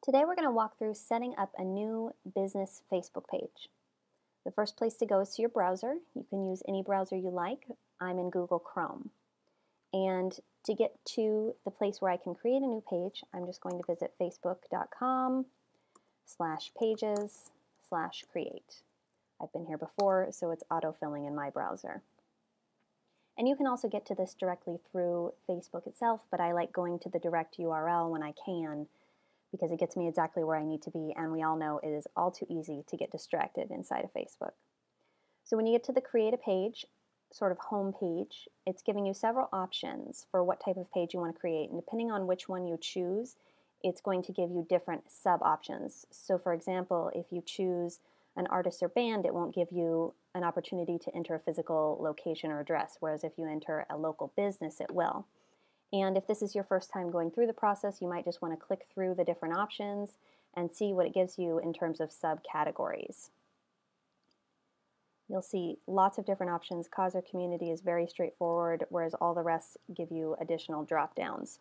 Today we're going to walk through setting up a new business Facebook page. The first place to go is to your browser. You can use any browser you like. I'm in Google Chrome. And to get to the place where I can create a new page, I'm just going to visit facebook.com/pages/create. I've been here before, so it's auto-filling in my browser. And you can also get to this directly through Facebook itself, but I like going to the direct URL when I can, because it gets me exactly where I need to be, and we all know it is all too easy to get distracted inside of Facebook. So when you get to the Create a Page, sort of home page, it's giving you several options for what type of page you want to create, and depending on which one you choose, it's going to give you different sub-options. So for example, if you choose an artist or band, it won't give you an opportunity to enter a physical location or address, whereas if you enter a local business, it will. And if this is your first time going through the process, you might just want to click through the different options and see what it gives you in terms of subcategories. You'll see lots of different options. Cause or community is very straightforward, whereas all the rest give you additional drop-downs.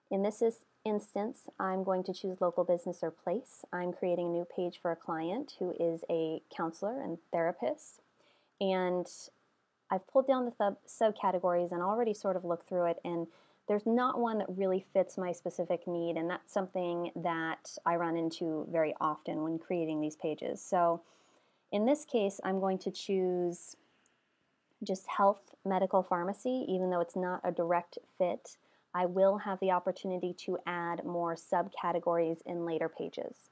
In this instance, I'm going to choose local business or place. I'm creating a new page for a client who is a counselor and therapist. And I've pulled down the subcategories and already sort of looked through it, and there's not one that really fits my specific need, and that's something that I run into very often when creating these pages. So in this case, I'm going to choose just health, medical, pharmacy. Even though it's not a direct fit, I will have the opportunity to add more subcategories in later pages.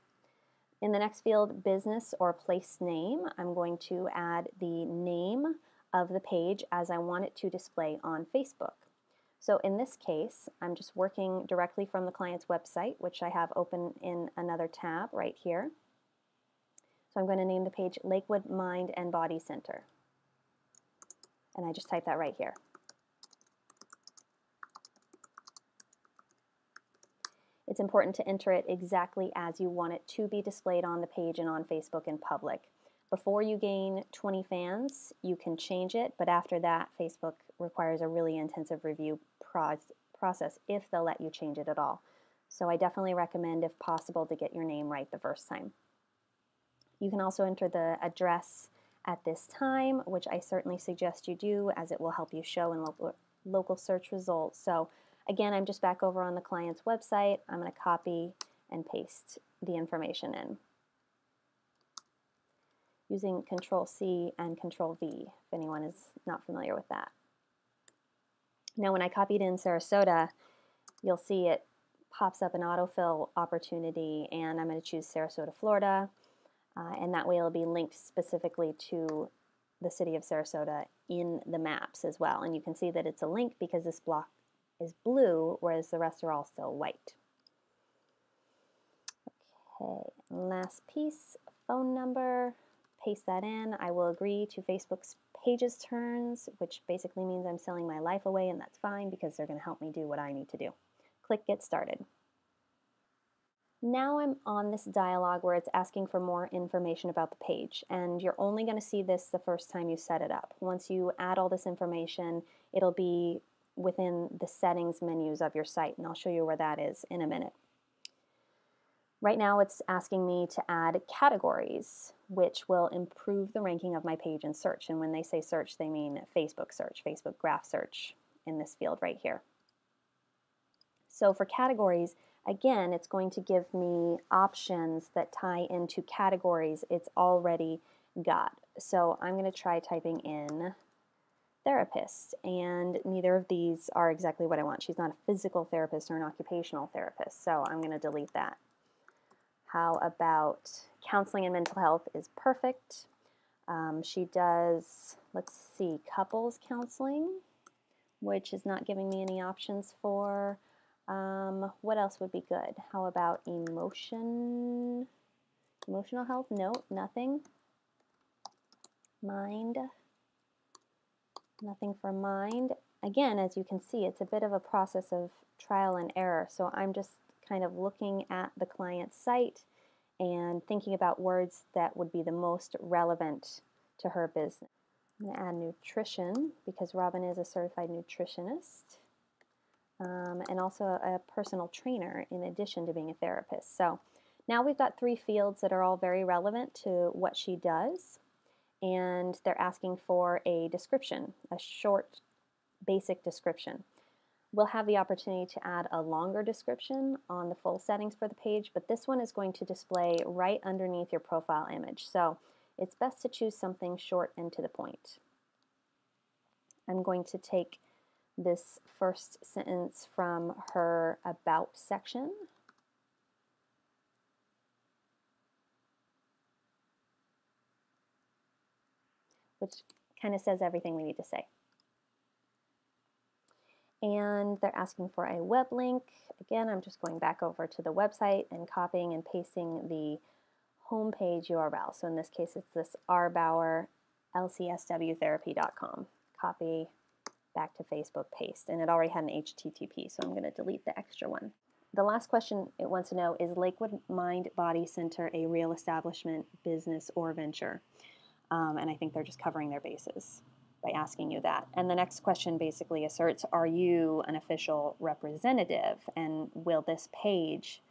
In the next field, business or place name, I'm going to add the name of the page as I want it to display on Facebook. So in this case, I'm just working directly from the client's website, which I have open in another tab right here. So I'm going to name the page Lakewood Mind and Body Center. And I just type that right here. It's important to enter it exactly as you want it to be displayed on the page and on Facebook in public. Before you gain 20 fans, you can change it, but after that, Facebook requires a really intensive review process if they'll let you change it at all. So I definitely recommend, if possible, to get your name right the first time. You can also enter the address at this time, which I certainly suggest you do, as it will help you show in local search results. So again, I'm just back over on the client's website. I'm going to copy and paste the information in, using Control-C and Control-V, if anyone is not familiar with that. Now when I copied in Sarasota, you'll see it pops up an autofill opportunity, and I'm going to choose Sarasota, Florida, and that way it'll be linked specifically to the city of Sarasota in the maps as well. And you can see that it's a link because this block is blue, whereas the rest are all still white. Okay, last piece, phone number. Paste that in. I will agree to Facebook's pages terms, which basically means I'm selling my life away, and that's fine because they're going to help me do what I need to do. Click Get Started. Now I'm on this dialog where it's asking for more information about the page, and you're only going to see this the first time you set it up. Once you add all this information, it'll be within the settings menus of your site, and I'll show you where that is in a minute. Right now it's asking me to add categories, which will improve the ranking of my page in search. And when they say search, they mean Facebook search, Facebook graph search in this field right here. So for categories, again, it's going to give me options that tie into categories it's already got. So I'm going to try typing in therapist, and neither of these are exactly what I want. She's not a physical therapist or an occupational therapist, so I'm going to delete that. How about counseling and mental health is perfect. She does, let's see, couples counseling, which is not giving me any options for. What else would be good? How about emotional health? Nope, nothing. Mind, nothing for mind. Again, as you can see, it's a bit of a process of trial and error, so I'm just kind of looking at the client's site and thinking about words that would be the most relevant to her business. I'm going to add nutrition because Robin is a certified nutritionist. and also a personal trainer in addition to being a therapist. So now we've got 3 fields that are all very relevant to what she does, and they're asking for a description, a short, basic description. We'll have the opportunity to add a longer description on the full settings for the page, but this one is going to display right underneath your profile image. So it's best to choose something short and to the point. I'm going to take this first sentence from her About section. Which kind of says everything we need to say. And they're asking for a web link. Again, I'm just going back over to the website and copying and pasting the homepage URL. So in this case, it's this rbauer, lcswtherapy.com. Copy, back to Facebook, paste. And it already had an HTTP, so I'm going to delete the extra one. The last question it wants to know is Lakewood Mind Body Center a real establishment, business, or venture? And I think they're just covering their bases by asking you that. And the next question basically asserts, are you an official representative? And will this page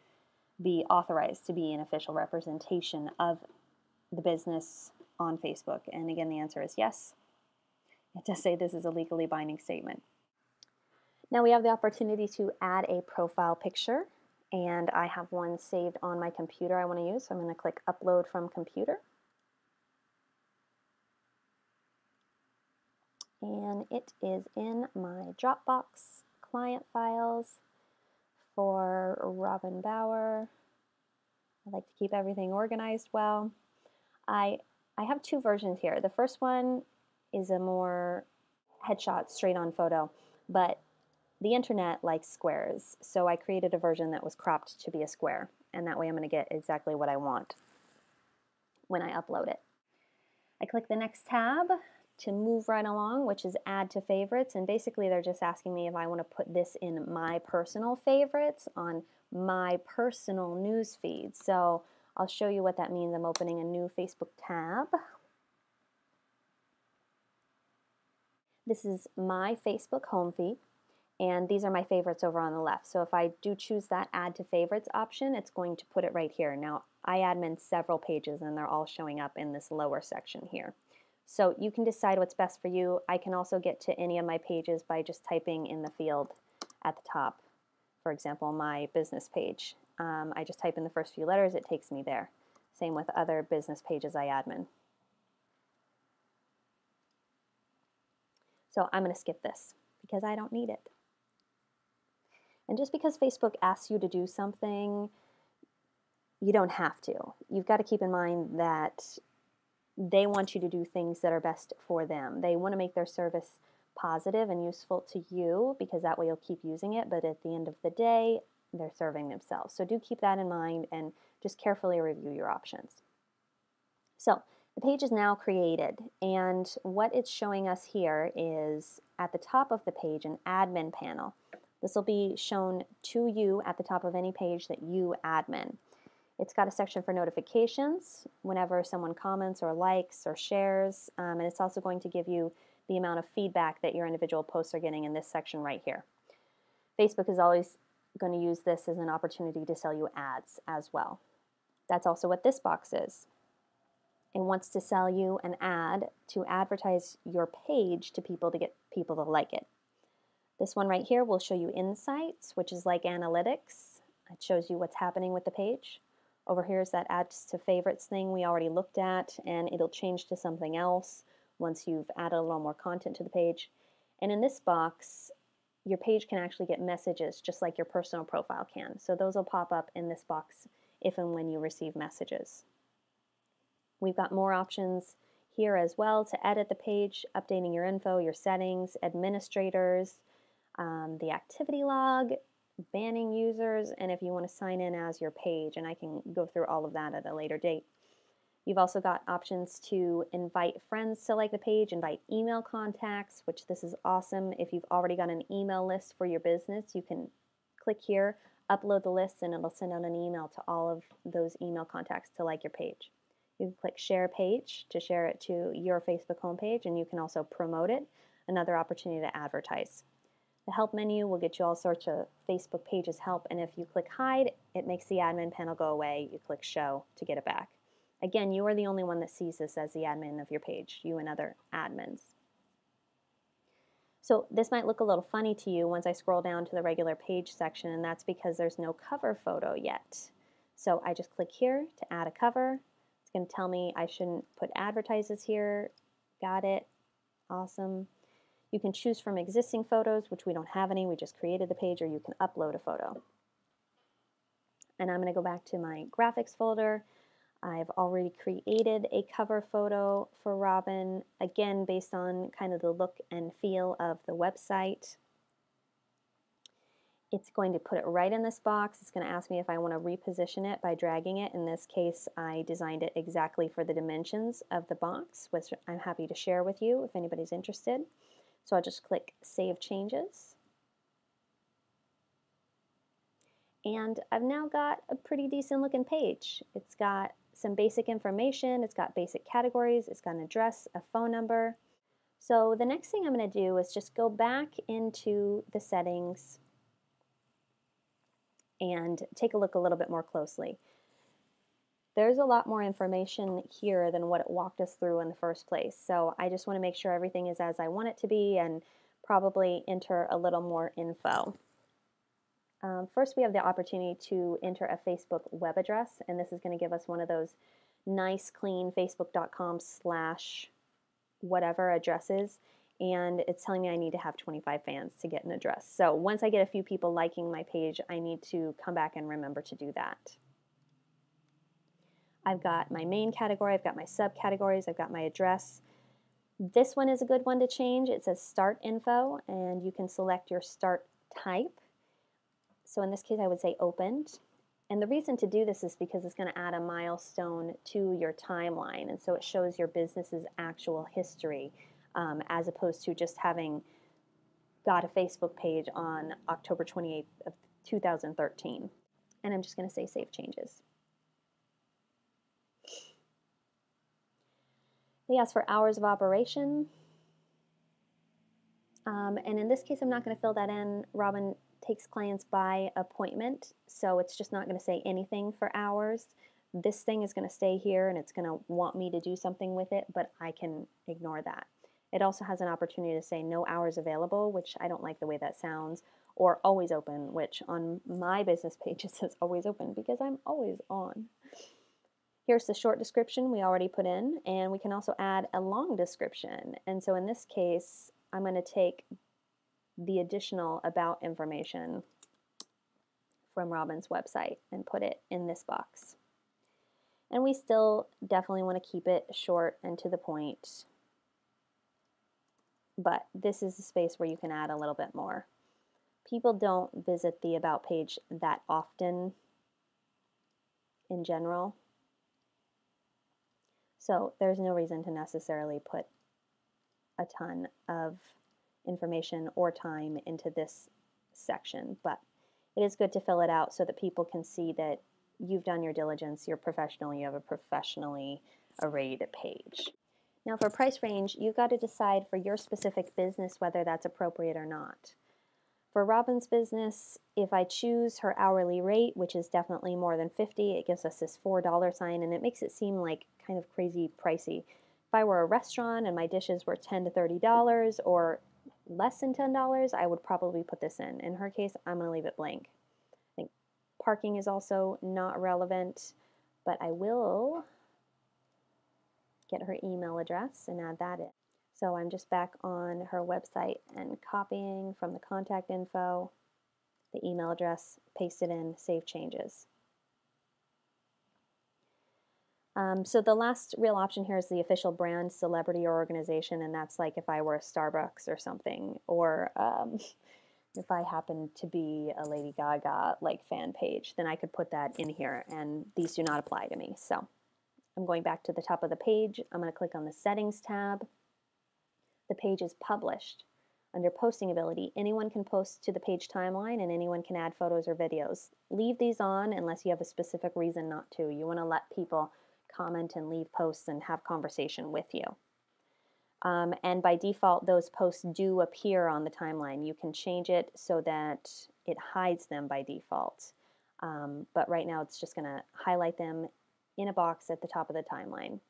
be authorized to be an official representation of the business on Facebook? And again, the answer is yes. It does say this is a legally binding statement. Now we have the opportunity to add a profile picture, and I have one saved on my computer I want to use. So I'm going to click Upload from Computer. And it is in my Dropbox client files for Robin Bauer. I like to keep everything organized well. I have 2 versions here. The first one is a more headshot, straight-on photo, but the internet likes squares, so I created a version that was cropped to be a square, and that way I'm going to get exactly what I want when I upload it. I click the next tab to move right along, which is Add to Favorites, and basically they're just asking me if I want to put this in my personal favorites on my personal news feed. So I'll show you what that means. I'm opening a new Facebook tab. This is my Facebook home feed, and these are my favorites over on the left. So if I do choose that Add to Favorites option, it's going to put it right here. Now, I admin several pages, and they're all showing up in this lower section here. So you can decide what's best for you. I can also get to any of my pages by just typing in the field at the top. For example, my business page. I just type in the first few letters, it takes me there. Same with other business pages I admin. So I'm going to skip this because I don't need it. And just because Facebook asks you to do something, you don't have to. You've got to keep in mind that they want you to do things that are best for them. They want to make their service positive and useful to you because that way you'll keep using it, but at the end of the day, they're serving themselves. So do keep that in mind and just carefully review your options. So the page is now created, and what it's showing us here is at the top of the page an admin panel. This will be shown to you at the top of any page that you admin. It's got a section for notifications whenever someone comments or likes or shares, and it's also going to give you the amount of feedback that your individual posts are getting in this section right here. Facebook is always going to use this as an opportunity to sell you ads as well. That's also what this box is. It wants to sell you an ad to advertise your page to people to get people to like it. This one right here will show you insights, which is like analytics. It shows you what's happening with the page. Over here is that Add to Favorites thing we already looked at, and it'll change to something else once you've added a little more content to the page. And in this box, your page can actually get messages just like your personal profile can. So those will pop up in this box if and when you receive messages. We've got more options here as well to edit the page, updating your info, your settings, administrators, the activity log, banning users, and if you want to sign in as your page, and I can go through all of that at a later date. You've also got options to invite friends to like the page, invite email contacts, which this is awesome. If you've already got an email list for your business, you can click here, upload the list, and it'll send out an email to all of those email contacts to like your page. You can click Share Page to share it to your Facebook homepage, and you can also promote it, another opportunity to advertise. The help menu will get you all sorts of Facebook pages help, and if you click hide, it makes the admin panel go away. You click show to get it back. Again, you are the only one that sees this as the admin of your page, you and other admins. So this might look a little funny to you once I scroll down to the regular page section, and that's because there's no cover photo yet. So I just click here to add a cover. It's going to tell me I shouldn't put advertises here. Got it. Awesome. You can choose from existing photos, which we don't have any. We just created the page, or you can upload a photo. And I'm going to go back to my graphics folder. I've already created a cover photo for Robin, again, based on kind of the look and feel of the website. It's going to put it right in this box. It's going to ask me if I want to reposition it by dragging it. In this case, I designed it exactly for the dimensions of the box, which I'm happy to share with you if anybody's interested. So I'll just click Save Changes. And I've now got a pretty decent looking page. It's got some basic information, it's got basic categories, it's got an address, a phone number. So the next thing I'm going to do is just go back into the settings and take a look a little bit more closely. There's a lot more information here than what it walked us through in the first place. So I just want to make sure everything is as I want it to be and probably enter a little more info. First, we have the opportunity to enter a Facebook web address, and this is going to give us one of those nice, clean facebook.com/whatever addresses, and it's telling me I need to have 25 fans to get an address. So once I get a few people liking my page, I need to come back and remember to do that. I've got my main category, I've got my subcategories, I've got my address. This one is a good one to change. It says Start Info, and you can select your start type. So in this case, I would say opened. And the reason to do this is because it's going to add a milestone to your timeline. And so it shows your business's actual history as opposed to just having got a Facebook page on October 28th of 2013. And I'm just going to say Save Changes. They ask for hours of operation. And in this case, I'm not going to fill that in. Robin takes clients by appointment, so it's just not going to say anything for hours. This thing is going to stay here and it's going to want me to do something with it, but I can ignore that. It also has an opportunity to say no hours available, which I don't like the way that sounds, or always open, which on my business page it says always open because I'm always on. Here's the short description we already put in, and we can also add a long description. And so in this case, I'm going to take the additional about information from Robin's website and put it in this box. And we still definitely want to keep it short and to the point, but this is the space where you can add a little bit more. People don't visit the About page that often in general, so there's no reason to necessarily put a ton of information or time into this section, but it is good to fill it out so that people can see that you've done your diligence, you're professional, you have a professionally arrayed page. Now for price range, you've got to decide for your specific business whether that's appropriate or not. For Robin's business, if I choose her hourly rate, which is definitely more than $50, it gives us this $4 sign, and it makes it seem like kind of crazy pricey. If I were a restaurant and my dishes were $10 to $30 or less than $10, I would probably put this in. In her case, I'm going to leave it blank. I think parking is also not relevant, but I will get her email address and add that in. So I'm just back on her website and copying from the contact info, the email address, paste it in, save changes. So the last real option here is the official brand, celebrity, or organization, and that's like if I were a Starbucks or something, or if I happen to be a Lady Gaga like fan page, then I could put that in here, and these do not apply to me. So I'm going back to the top of the page. I'm going to click on the Settings tab. The page is published. Under Posting Ability, anyone can post to the page timeline and anyone can add photos or videos. Leave these on unless you have a specific reason not to. You want to let people comment and leave posts and have conversation with you. And by default, those posts do appear on the timeline. You can change it so that it hides them by default. But right now it's just going to highlight them in a box at the top of the timeline.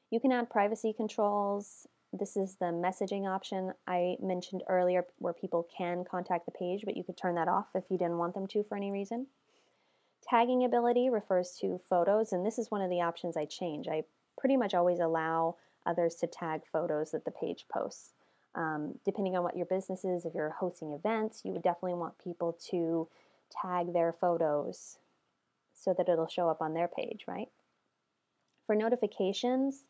You can add privacy controls. This is the messaging option I mentioned earlier where people can contact the page, but you could turn that off if you didn't want them to for any reason. Tagging ability refers to photos, and this is one of the options I change. I pretty much always allow others to tag photos that the page posts. Depending on what your business is, if you're hosting events, you would definitely want people to tag their photos so that it'll show up on their page, right? For notifications,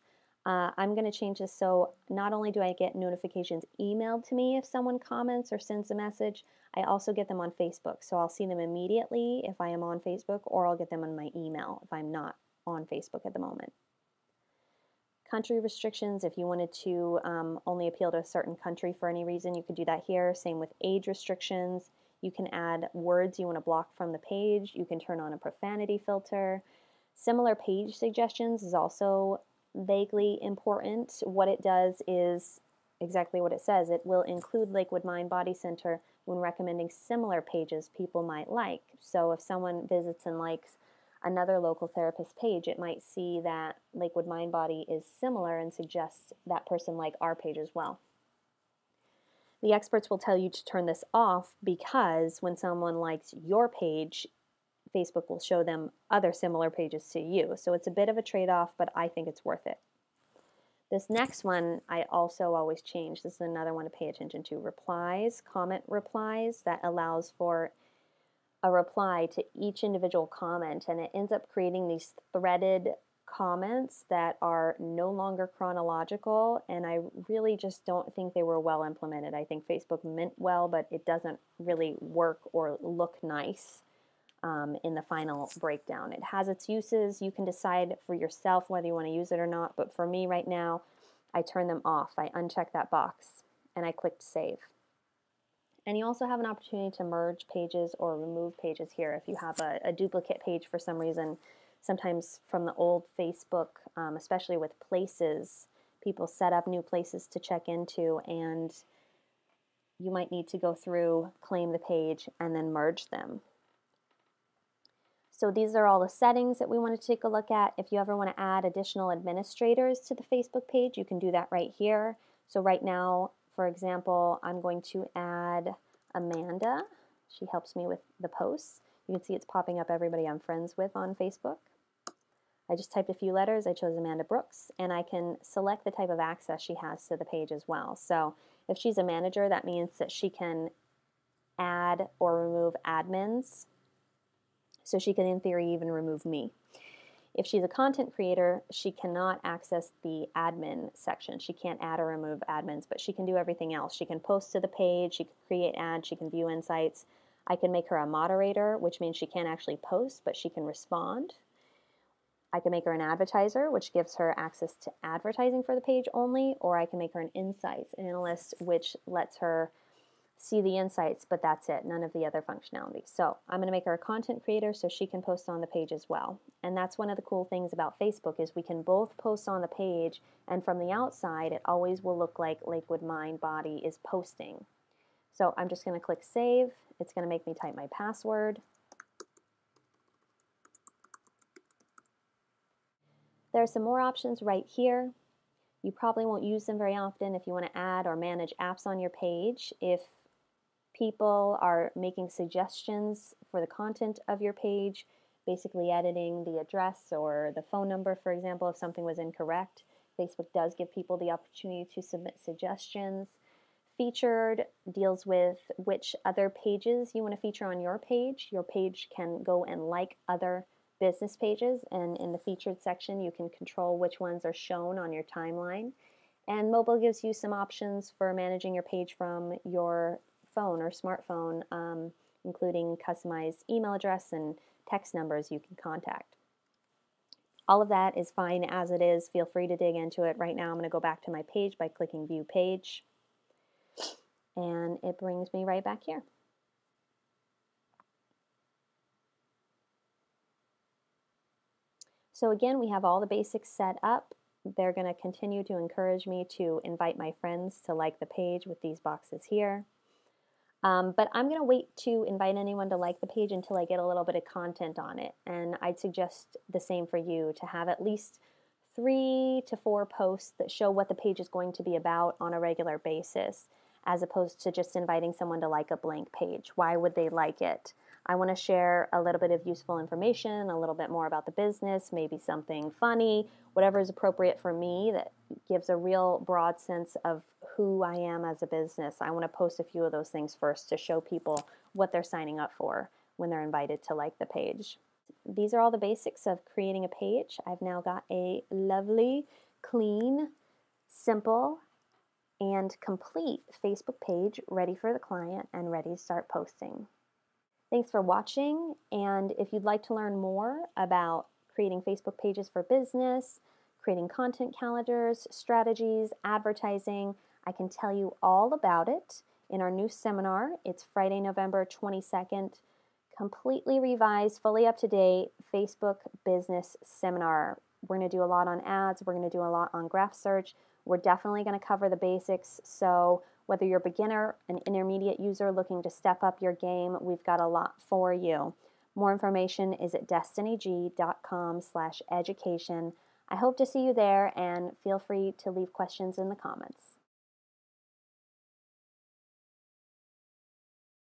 I'm going to change this so not only do I get notifications emailed to me if someone comments or sends a message, I also get them on Facebook. So I'll see them immediately if I am on Facebook, or I'll get them on my email if I'm not on Facebook at the moment. Country restrictions, if you wanted to only appeal to a certain country for any reason, you could do that here. Same with age restrictions. You can add words you want to block from the page. You can turn on a profanity filter. Similar page suggestions is also vaguely important. What it does is exactly what it says. It will include Lakewood Mind Body Center when recommending similar pages people might like. So if someone visits and likes another local therapist page, it might see that Lakewood Mind Body is similar and suggests that person like our page as well. The experts will tell you to turn this off because when someone likes your page, Facebook will show them other similar pages to you. So it's a bit of a trade-off, but I think it's worth it. This next one I also always change. This is another one to pay attention to. Replies, comment replies, that allows for a reply to each individual comment, and it ends up creating these threaded comments that are no longer chronological, and I really just don't think they were well implemented. I think Facebook meant well, but it doesn't really work or look nice in the final breakdown. It has its uses. You can decide for yourself whether you want to use it or not, but for me right now, I turn them off. I uncheck that box, and I clicked save. And you also have an opportunity to merge pages or remove pages here if you have a duplicate page for some reason. Sometimes from the old Facebook, especially with places, people set up new places to check into, and you might need to go through, claim the page, and then merge them. So these are all the settings that we want to take a look at. If you ever want to add additional administrators to the Facebook page, you can do that right here. So right now, for example, I'm going to add Amanda. She helps me with the posts. You can see it's popping up everybody I'm friends with on Facebook. I just typed a few letters. I chose Amanda Brooks, and I can select the type of access she has to the page as well. So if she's a manager, that means that she can add or remove admins. So she can, in theory, even remove me. If she's a content creator, she cannot access the admin section. She can't add or remove admins, but she can do everything else. She can post to the page, she can create ads, she can view insights. I can make her a moderator, which means she can't actually post, but she can respond. I can make her an advertiser, which gives her access to advertising for the page only, or I can make her an insights analyst, which lets her see the insights, but that's it, none of the other functionality. So I'm going to make her a content creator so she can post on the page as well. And that's one of the cool things about Facebook is we can both post on the page, and from the outside it always will look like Lakewood Mind Body is posting. So I'm just going to click save. It's going to make me type my password. There are some more options right here. You probably won't use them very often if you want to add or manage apps on your page. If people are making suggestions for the content of your page, basically editing the address or the phone number, for example, if something was incorrect, Facebook does give people the opportunity to submit suggestions. Featured deals with which other pages you want to feature on your page. Your page can go and like other business pages, and in the featured section you can control which ones are shown on your timeline. And mobile gives you some options for managing your page from your phone or smartphone, including customized email address and text numbers you can contact. All of that is fine as it is. Feel free to dig into it. Right now I'm going to go back to my page by clicking View Page, and it brings me right back here. So again, we have all the basics set up. They're going to continue to encourage me to invite my friends to like the page with these boxes here. But I'm going to wait to invite anyone to like the page until I get a little bit of content on it. And I'd suggest the same for you, to have at least 3 to 4 posts that show what the page is going to be about on a regular basis, as opposed to just inviting someone to like a blank page. Why would they like it? I want to share a little bit of useful information, a little bit more about the business, maybe something funny, whatever is appropriate for me that gives a real broad sense of who I am as a business. I want to post a few of those things first to show people what they're signing up for when they're invited to like the page. These are all the basics of creating a page. I've now got a lovely, clean, simple, and complete Facebook page ready for the client and ready to start posting. Thanks for watching, and if you'd like to learn more about creating Facebook pages for business, creating content calendars, strategies, advertising, I can tell you all about it in our new seminar. It's Friday, November 22nd, completely revised, fully up to date Facebook business seminar. We're going to do a lot on ads. We're going to do a lot on graph search. We're definitely going to cover the basics. So whether you're a beginner, an intermediate user looking to step up your game, we've got a lot for you. More information is at destinyg.com/education. I hope to see you there, and feel free to leave questions in the comments.